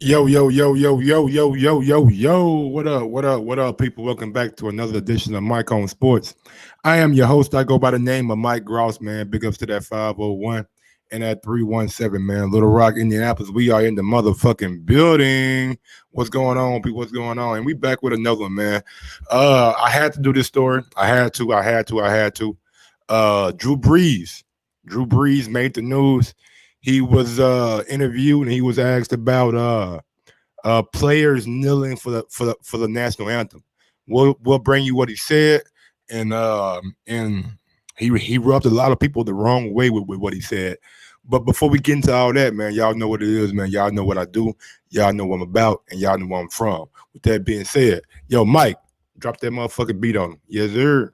Yo, yo, yo, yo, yo, yo, yo, yo, yo. What up? What up? What up, people? Welcome back to another edition of Mike on Sports. I am your host. I go by the name of Mike Gross, man. Big ups to that 501 and that 317, man. Little Rock, Indianapolis. We are in the motherfucking building. What's going on, people? What's going on? And we back with another one, man. I had to do this story. I had to. Drew Brees. Drew Brees made the news. He was interviewed and he was asked about players kneeling for the national anthem. We'll bring you what he said, and he rubbed a lot of people the wrong way with what he said. But before we get into all that, man, y'all know what it is, man. Y'all know what I do. Y'all know what I'm about, and y'all know where I'm from. With that being said, yo, Mike, drop that motherfucking beat on him. Yes, sir.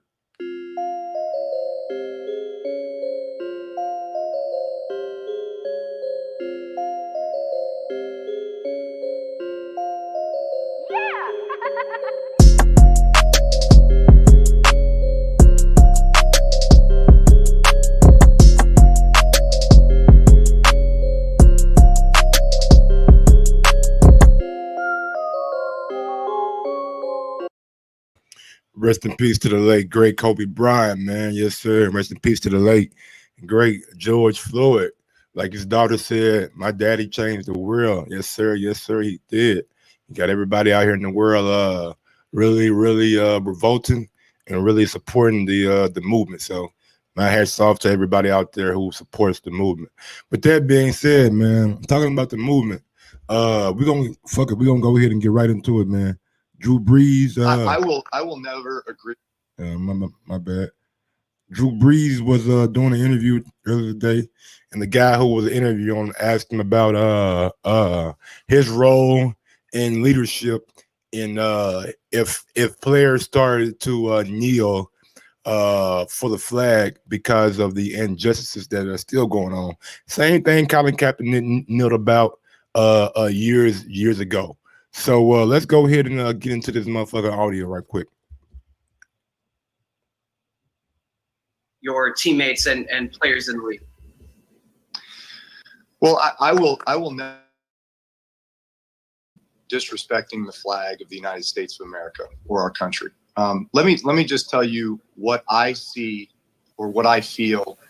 Rest in peace to the late great Kobe Bryant, man. Yes, sir. Rest in peace to the late great George Floyd. Like his daughter said, my daddy changed the world. Yes, sir. Yes, sir. He did. He got everybody out here in the world really revolting and really supporting the movement. So my hats off to everybody out there who supports the movement. But that being said, man, talking about the movement, we're gonna fuck it, we're gonna go ahead and get right into it, man. Drew Brees, I will never agree. my bad. Drew Brees was doing an interview earlier today, and the guy who was interviewing asked him about his role in leadership in if players started to kneel for the flag because of the injustices that are still going on. Same thing Colin Kaepernick kneeled about years ago. So let's go ahead and get into this motherfucker audio right quick. Your teammates and players in the league? Well, I will never disrespecting the flag of the United States of America or our country. Let me just tell you what I see or what I feel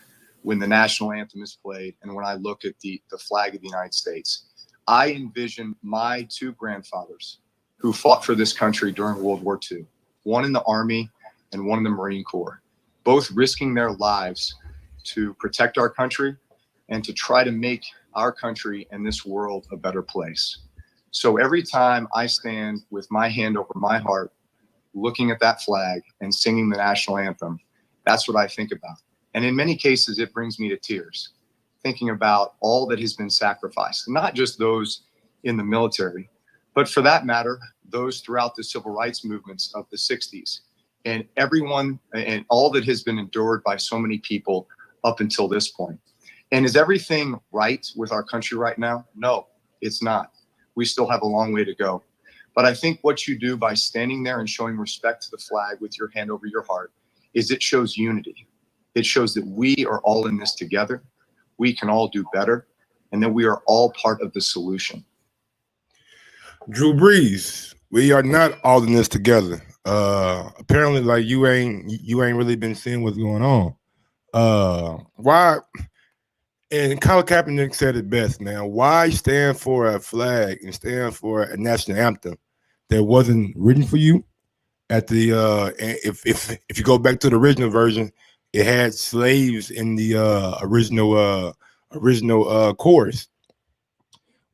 when the national anthem is played and when I look at the flag of the United States. I envision my two grandfathers who fought for this country during World War II, one in the Army and one in the Marine Corps, both risking their lives to protect our country and to try to make our country and this world a better place. So every time I stand with my hand over my heart, looking at that flag and singing the national anthem, that's what I think about. And in many cases, it brings me to tears, thinking about all that has been sacrificed, not just those in the military, but for that matter, those throughout the civil rights movements of the 60s and everyone and all that has been endured by so many people up until this point. And is everything right with our country right now? No, it's not. We still have a long way to go. But I think what you do by standing there and showing respect to the flag with your hand over your heart is it shows unity. It shows that we are all in this together. We can all do better, and that we are all part of the solution. Drew Brees, we are not all in this together. Apparently, like you ain't really been seeing what's going on. Why? And Colin Kaepernick said it best, man. Why stand for a flag and stand for a national anthem that wasn't written for you? At the if you go back to the original version, it had slaves in the original chorus.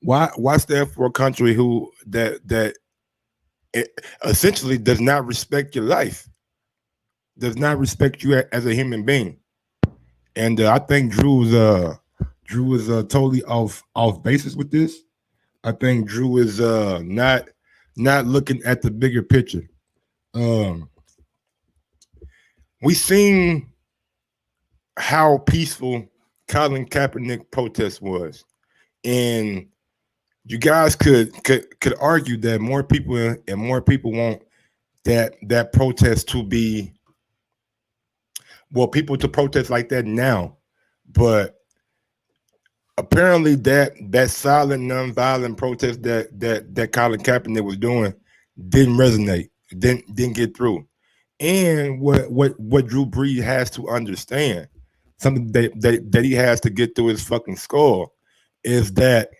Why stand for a country who that essentially does not respect your life, does not respect you as a human being? And I think Drew is totally off basis with this. I think Drew is not looking at the bigger picture. Um, we seen how peaceful Colin Kaepernick protest was, and you guys could argue that more people want that protest to be, well, people to protest like that now, but apparently that silent, nonviolent protest that Colin Kaepernick was doing didn't resonate, didn't get through. And what Drew Brees has to understand, something that he has to get through his fucking skull, is that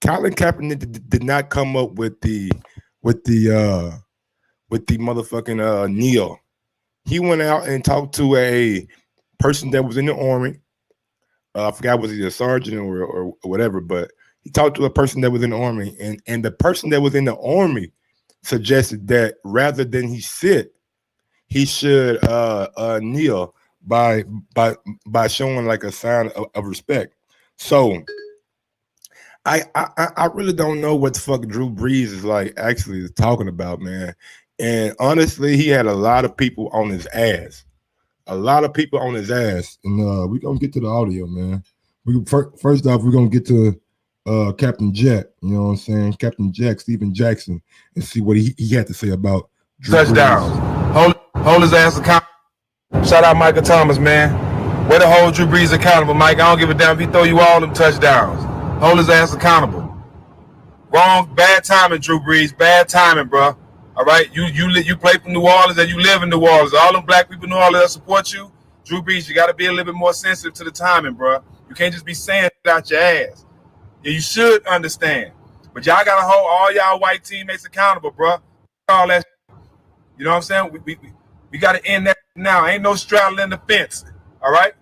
Colin Kaepernick did not come up with the motherfucking kneel. He went out and talked to a person that was in the army. I forgot, was he a sergeant or whatever, but he talked to a person that was in the army, and the person that was in the army suggested that rather than he sit, he should kneel by showing like a sign of respect. So I really don't know what the fuck Drew Brees is like actually is talking about, man. And honestly, he had a lot of people on his ass. A lot of people on his ass. And we're gonna get to the audio, man. First off, we're gonna get to Captain Jack, you know what I'm saying? Captain Jack, Steven Jackson, and see what he had to say about Drew touchdowns. Brees. Hold his ass accountable. Shout out Michael Thomas, man. Way to hold Drew Brees accountable, Mike. I don't give a damn if he throw you all them touchdowns. Hold his ass accountable. Wrong, bad timing, Drew Brees. Bad timing, bro. All right, you play for New Orleans and you live in New Orleans. All them black people in New Orleans that support you, Drew Brees, you got to be a little bit more sensitive to the timing, bro. You can't just be saying it out your ass. Yeah, you should understand. But y'all got to hold all y'all white teammates accountable, bro. All that, you know what I'm saying? We got to end that now. Ain't no straddling the fence, all right?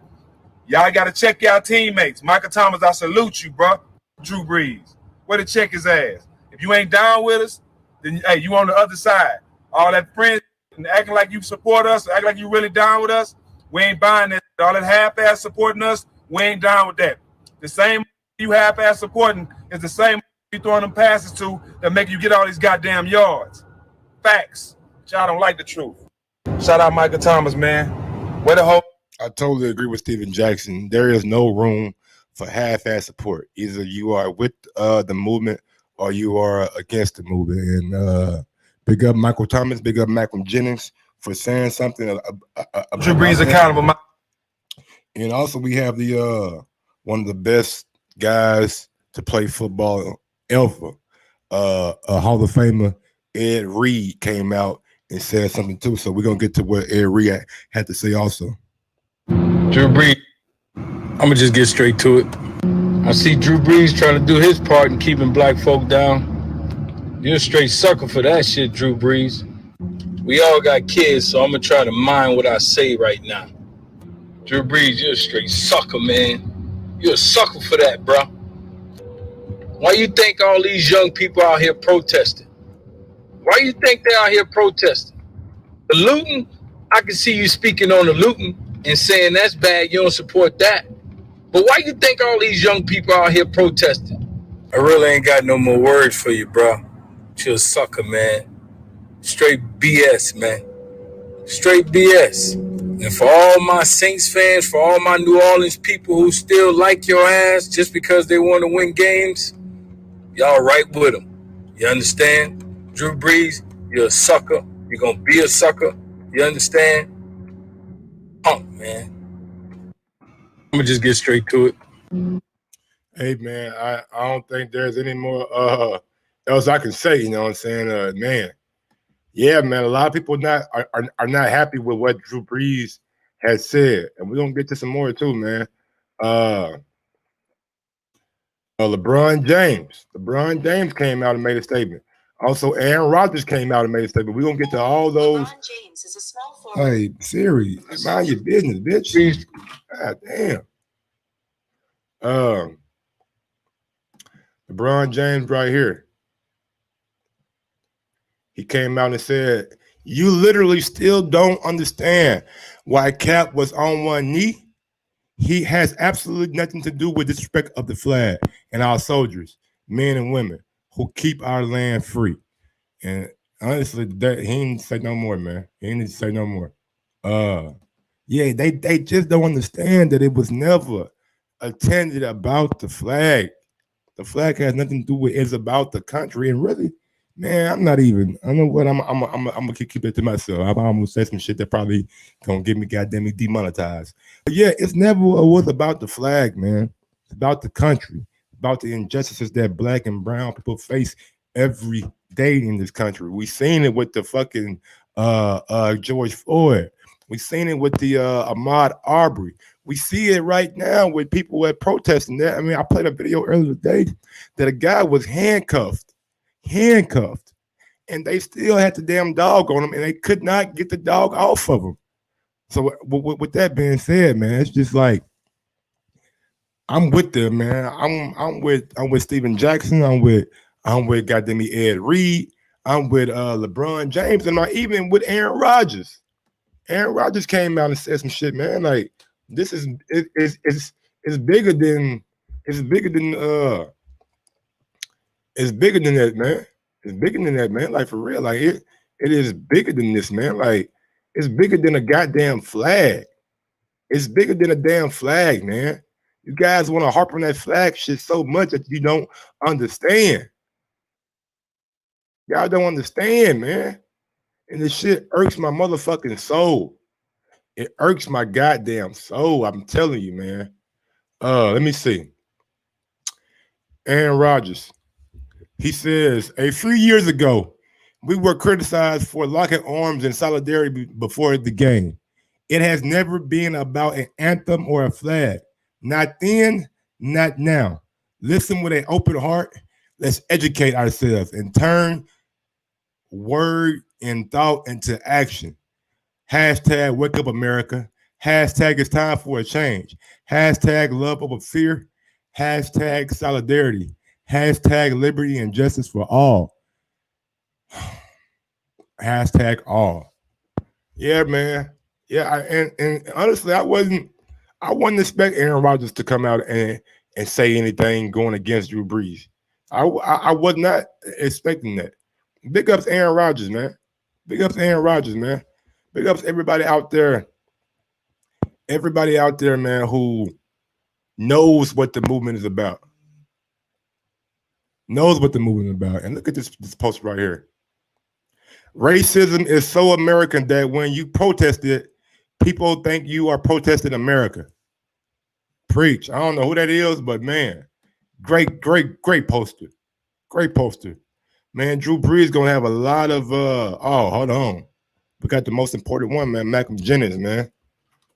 Y'all got to check y'all teammates. Michael Thomas, I salute you, bro. Drew Brees, way to check his ass. If you ain't down with us, then hey, you on the other side. All that friends and acting like you support us, acting like you really down with us, we ain't buying that. All that half-ass supporting us, we ain't down with that. The same you half-ass supporting is the same you throwing them passes to that make you get all these goddamn yards. Facts. Y'all don't like the truth. Shout out Michael Thomas, man. Where the whole I totally agree with Steven Jackson. There is no room for half-ass support. Either you are with the movement or you are against the movement. And big up Michael Thomas, big up Malcolm Jennings for saying something about Drew Brees accountable. And also we have the one of the best guys to play football ever, a Hall of Famer, Ed Reed, came out and said something too. So we're gonna get to what Ed Reed had to say also. Drew Brees, I'm gonna just get straight to it. I see Drew Brees trying to do his part in keeping black folk down. You're a straight sucker for that shit, Drew Brees. We all got kids, so I'm gonna try to mind what I say right now. Drew Brees, you're a straight sucker, man. You're a sucker for that, bro. Why you think all these young people out here protesting? Why you think they out here protesting? The looting, I can see you speaking on the looting and saying that's bad, you don't support that. But why you think all these young people out here protesting? I really ain't got no more words for you, bro. You're a sucker, man. Straight BS, man. Straight BS. And for all my Saints fans, for all my New Orleans people who still like your ass just because they want to win games, y'all right with them. You understand? Drew Brees, you're a sucker. You're going to be a sucker. You understand? Punk, man. I'm going to just get straight to it. Hey, man, I don't think there's any more else I can say, you know what I'm saying? Man, yeah, man, a lot of people are not happy with what Drew Brees has said. And we're going to get to some more too, man. LeBron James came out and made a statement. Also, Aaron Rodgers came out and made a statement. We're going to get to all those. LeBron James is a small forward. Hey, Siri, mind your business, bitch. God damn. LeBron James right here. He came out and said, you literally still don't understand why Cap was on one knee. He has absolutely nothing to do with disrespect of the flag and our soldiers, men and women, who keep our land free. And honestly, he didn't say no more, man. He didn't say no more. Yeah, they just don't understand that it was never intended about the flag. The flag has nothing to do with it. It's about the country. And really, man, I'm not even. I know what I'm gonna keep it to myself. I'm gonna say some shit that probably gonna get me goddamn demonetized. But yeah, it's never was about the flag, man. about the country, about the injustices that black and brown people face every day in this country. We seen it with the fucking George Floyd. We seen it with the Ahmaud Arbery. We see it right now with people that protesting that. I mean, I played a video earlier today that a guy was handcuffed, and they still had the damn dog on him, and they could not get the dog off of him. So with that being said, man, it's just like I'm with them, man. I'm with Steven Jackson. I'm with goddamn Ed Reed. I'm with LeBron James, and even with Aaron Rodgers. Aaron Rodgers came out and said some shit, man. Like this is it's bigger than it's bigger than it's bigger than that, man. It's bigger than that, man. Like for real, like it is bigger than this, man. Like it's bigger than a goddamn flag. It's bigger than a damn flag, man. You guys want to harp on that flag shit so much that you don't understand. Y'all don't understand, man. And this shit irks my motherfucking soul. It irks my goddamn soul. I'm telling you, man. Let me see. Aaron Rodgers. He says, a few years ago, we were criticized for locking arms in solidarity before the game. It has never been about an anthem or a flag. Not then, not now. Listen with an open heart. Let's educate ourselves and turn word and thought into action. Hashtag wake up America. Hashtag it's time for a change. Hashtag love over fear. Hashtag solidarity. Hashtag liberty and justice for all. Hashtag all. Yeah, man. Yeah, and honestly, I wasn't expecting Aaron Rodgers to come out and say anything going against Drew Brees. I was not expecting that. Big ups Aaron Rodgers, man. Big ups Aaron Rodgers, man. Big ups everybody out there, man, who knows what the movement is about. Knows what the movement is about. And look at this post right here. Racism is so American that when you protest it, people think you are protesting America. Preach. I don't know who that is, but man, great poster. Great poster. Man, Drew Brees gonna have a lot of hold on. We got the most important one, man, Malcolm Jenkins, man.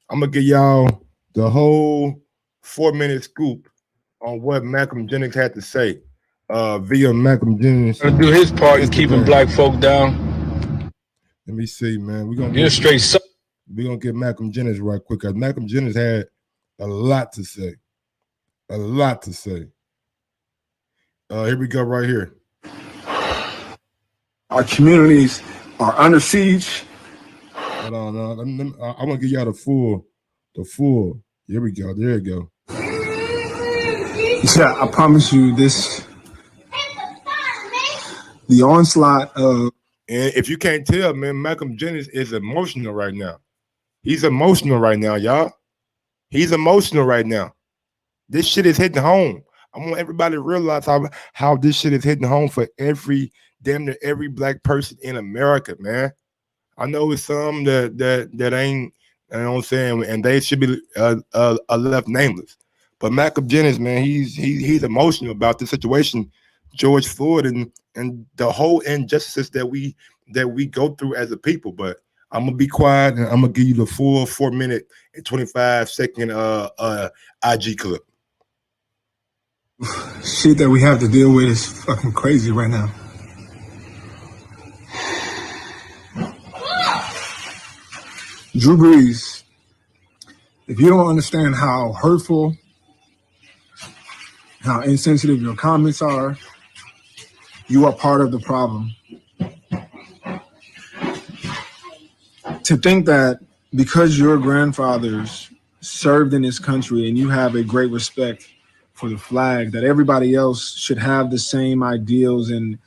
I'm gonna give y'all the whole 4-minute scoop on what Malcolm Jenkins had to say via Malcolm Jenkins. To do his part in keeping black folk down. Let me see, man. We're You're straight. Gonna get Malcolm Jenkins right quick, because Malcolm Jenkins had a lot to say. A lot to say. Here we go, right here. Our communities are under siege. Hold on, I'm gonna give y'all the full. Here we go. There you go. Yeah, I promise you this. The onslaught of. And if you can't tell, man, Malcolm Jenkins is emotional right now. He's emotional right now, y'all. He's emotional right now. This shit is hitting home. I want everybody to realize how this shit is hitting home for damn near every black person in America, man. I know it's some that ain't, you know what I'm saying, and they should be left nameless. But Malcolm Jenkins, man, he's emotional about the situation, George Floyd, and the whole injustices that we go through as a people. But I'm gonna be quiet and I'm gonna give you the full 4-minute and 25-second IG clip. Shit that we have to deal with is fucking crazy right now. Drew Brees, if you don't understand how hurtful, how insensitive your comments are, you are part of the problem. To think that because your grandfathers served in this country and you have a great respect for the flag, that everybody else should have the same ideals and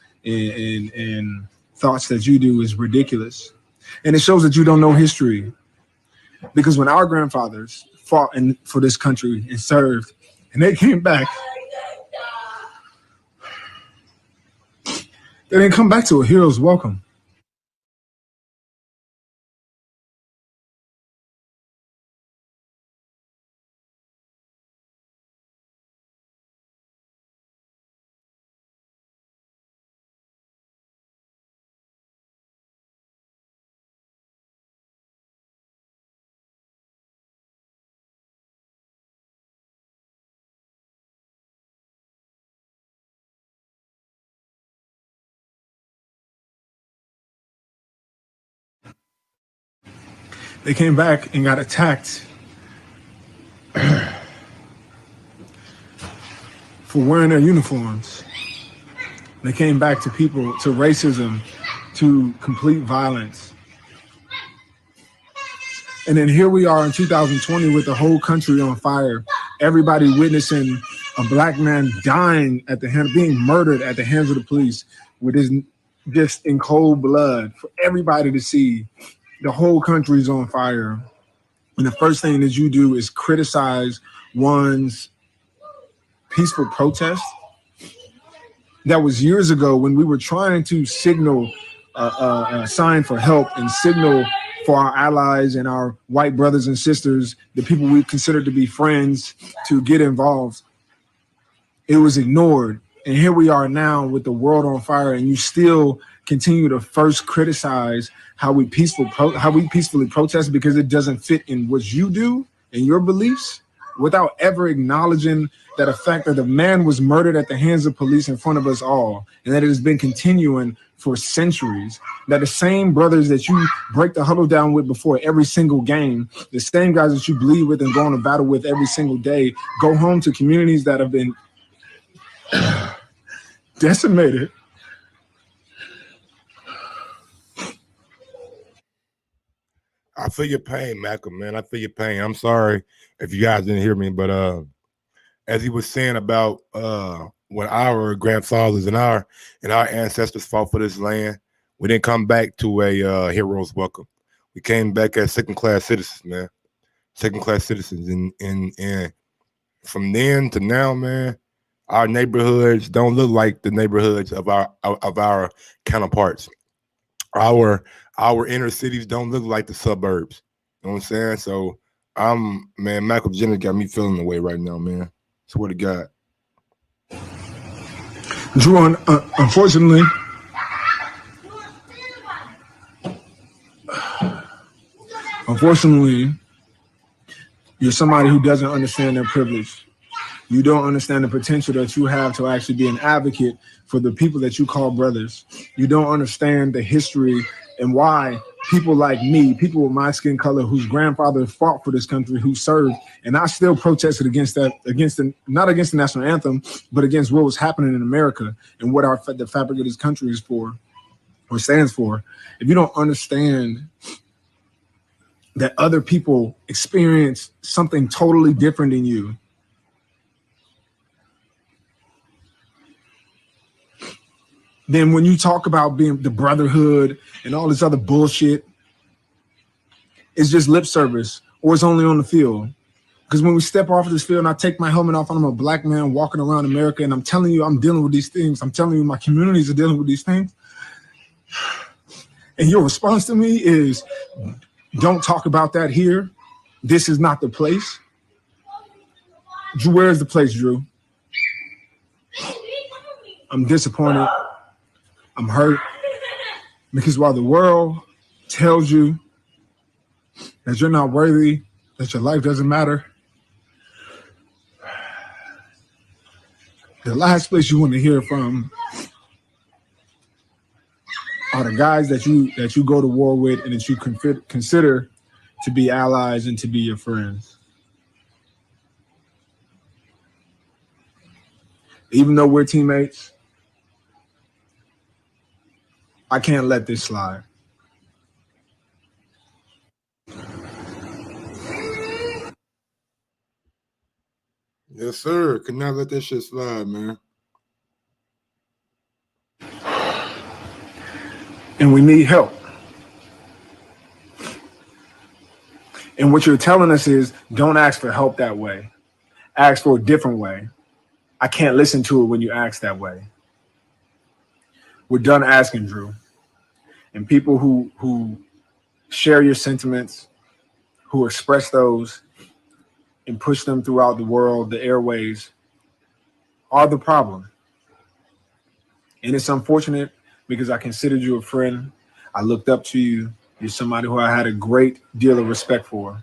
thoughts that you do is ridiculous. And it shows that you don't know history. Because when our grandfathers fought for this country and served, and they came back, they didn't come back to a hero's welcome. They came back and got attacked for wearing their uniforms. They came back to people, to racism, to complete violence. And then here we are in 2020 with the whole country on fire. Everybody witnessing a black man dying at the hand, being murdered at the hands of the police, with his just in cold blood for everybody to see. The whole country's on fire. And the first thing that you do is criticize one's peaceful protest. That was years ago when we were trying to signal a sign for help and signal for our allies and our white brothers and sisters, the people we consider to be friends, to get involved. It was ignored. And here we are now with the world on fire, and you still continue to first criticize how we peacefully protest because it doesn't fit in what you do and your beliefs, without ever acknowledging that a fact that the man was murdered at the hands of police in front of us all, and that it has been continuing for centuries. That the same brothers that you break the huddle down with before every single game, the same guys that you bleed with and go on a battle with every single day, go home to communities that have been decimated. I feel your pain, Malcolm, man. I feel your pain. I'm sorry if you guys didn't hear me, but as he was saying about when our grandfathers and our ancestors fought for this land, we didn't come back to a hero's welcome. We came back as second-class citizens, man. Second-class citizens, and from then to now, man, our neighborhoods don't look like the neighborhoods of our counterparts. Our inner cities don't look like the suburbs. You know what I'm saying? So man, Michael Jenner got me feeling the way right now, man. Swear to God. Drew, unfortunately, you're somebody who doesn't understand their privilege. You don't understand the potential that you have to actually be an advocate for the people that you call brothers. You don't understand the history and why people like me, people with my skin color, whose grandfather fought for this country, who served, and I still protested against that, not against the national anthem, but against what was happening in America and what the fabric of this country is for, or stands for. If you don't understand that other people experience something totally different than you, then when you talk about being the brotherhood and all this other bullshit, it's just lip service, or it's only on the field. Because when we step off of this field and I take my helmet off and I'm a black man walking around America and I'm telling you I'm dealing with these things, I'm telling you my communities are dealing with these things, and your response to me is, don't talk about that here. This is not the place. Drew, where is the place, Drew? I'm disappointed. I'm hurt, because while the world tells you that you're not worthy, that your life doesn't matter, the last place you want to hear from are the guys that you go to war with and that you consider to be allies and to be your friends. Even though we're teammates, I can't let this slide. Yes, sir. Could not let that shit slide, man. And we need help. And what you're telling us is, don't ask for help that way. Ask for a different way. I can't listen to it when you ask that way. We're done asking, Drew. And people who share your sentiments, who express those and push them throughout the world, the airways, are the problem. And it's unfortunate because I considered you a friend. I looked up to you. You're somebody who I had a great deal of respect for.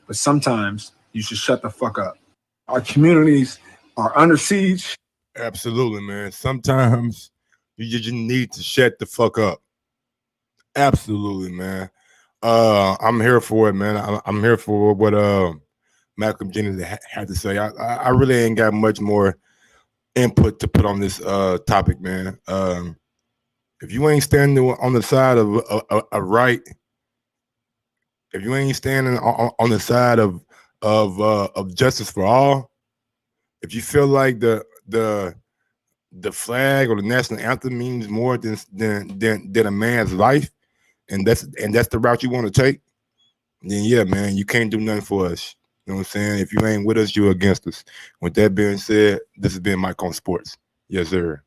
But sometimes you should shut the fuck up. Our communities are under siege. Absolutely, man. Sometimes you just need to shut the fuck up. Absolutely, man. I'm here for it, man. I'm here for what Malcolm Jenkins had to say. I really ain't got much more input to put on this topic, man. If you ain't standing on the side of right, if you ain't standing on the side of justice for all, if you feel like the flag or the national anthem means more than a man's life, and that's the route you want to take, then yeah, man, you can't do nothing for us. You know what I'm saying? If you ain't with us, you're against us. With that being said, this has been Mike on Sports. Yes, sir.